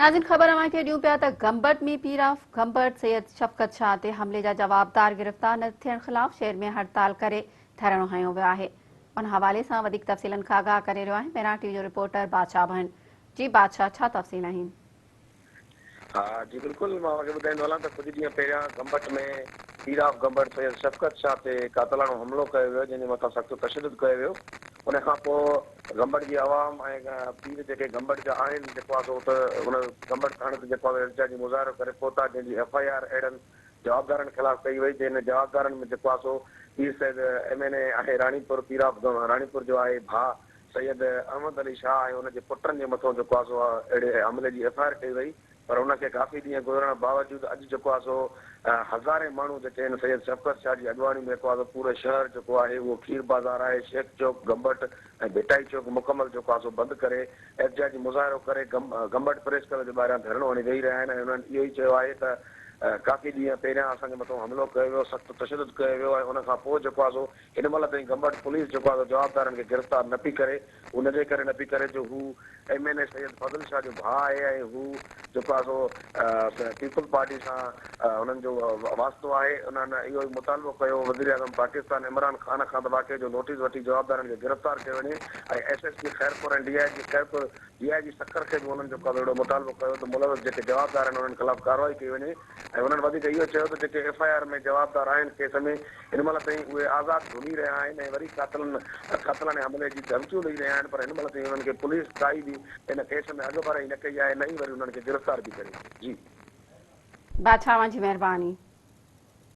नाज़रीन ख़बर अव्हांखे ॾियूं पिया त गंबट में पीर ऑफ गंबट सैयद शफ़क़त शाह ते हमले जा जवाबदार गिरफ़्तार न थियण ख़िलाफ़ शहर में हड़ताल करे धरणो हयो वियो आहे। उन हवाले सां वधीक तफ़सीलनि खां आगाह करे रहियो आहे मेरा टीवी जो रिपोर्टर बादशाह बहन। जी बादशाह, छा तफ़सील आहिनि? हाँ जी बिल्कुल, मां ॿुधाईंदो हलां त कुझु ॾींहं पहिरियां गंबट में पीर ऑफ गंबट सैयद शफ़क़त शाह ते कातलाणो हमलो कयो वियो, जंहिंजे मथां सख़्तु तशदुद कयो वियो। उन खां पोइ गंबट जी आवाम ऐं पीर जेके गंबट जा आहिनि जेको आहे सो त उन गंबट खण ते जेको आहे एहतजाजी मुज़ाहिरो करे पहुता, जंहिंजी FIR अहिड़नि जवाबदारनि ख़िलाफ़ कई वई, जंहिं जवाबदारनि में जेको आहे सो पीर सैयद MNA आहे राणीपुर, पीर ऑफ राणीपुर जो आहे भाउ सैयद अहमद अली शाह ऐं हुनजे पुटनि जे मथां जेको आहे सो अहिड़े हमले जी FIR कई वई। पर उनखे काफ़ी ॾींहं गुज़रण बावजूदि अॼु जेको आहे सो हज़ारे माण्हू जेके आहिनि सैयद शफ़क़त शाह जी अॻुवाणी में जेको आहे पूरे शहर जेको आहे उहो खीर बाज़ार आहे, शेख चौक, गंबट ऐं भिटाई चौक मुकमल जेको आहे सो बंदि करे एहतजाजी मुज़ाहिरो करे गंबट प्रेस क्लब जे ॿाहिरां धरणो हणी वेही रहिया आहिनि। ऐं उन्हनि इहो ई चयो आहे त काफ़ी ॾींहं पहिरियां असांजे मथां हमलो कयो वियो, सख़्तु तशदुद कयो वियो ऐं उन खां पोइ जेको आहे सो हिन महिल ताईं गंबट पुलिस जेको आहे जवाबदारनि खे गिरफ़्तार न पई करे। उनजे करे न पई करे जो हू MNA सैयद फज़ल शाह जो भाउ आहे ऐं हू जेको आहे सो पीपल पार्टी सां उन्हनि जो वास्तो आहे। उन्हनि इहो ई मुतालबो कयो वज़ीर आज़म पाकिस्तान इमरान ख़ान खां त वाक़े जो नोटिस वठी जवाबदारनि खे गिरफ़्तार कयो वञे ऐं SSP ख़ैरपुर ऐं DIG सक्कर खे बि उन्हनि जेको आहे अहिड़ो मुतालबो कयो त मुलविस जेके जवाबदार आहिनि उन्हनि ख़िलाफ़ कार्रवाई कई वञे। ऐं उन्हनि वधीक इहो चयो त जेके FIR में जवाबदार आहिनि केस में हिन महिल ताईं उहे आज़ादु घुमी रहिया आहिनि ऐं वरी कातलाने हमले जी धमकियूं ॾेई रहिया आहिनि। पर हिन महिल ताईं उन्हनि खे पुलिस काई बि हिन केस में अॻु भराई न कई आहे, न ई वरी उन्हनि खे गिरफ़्तार बि करे। जी बादशाह जी महिरबानी।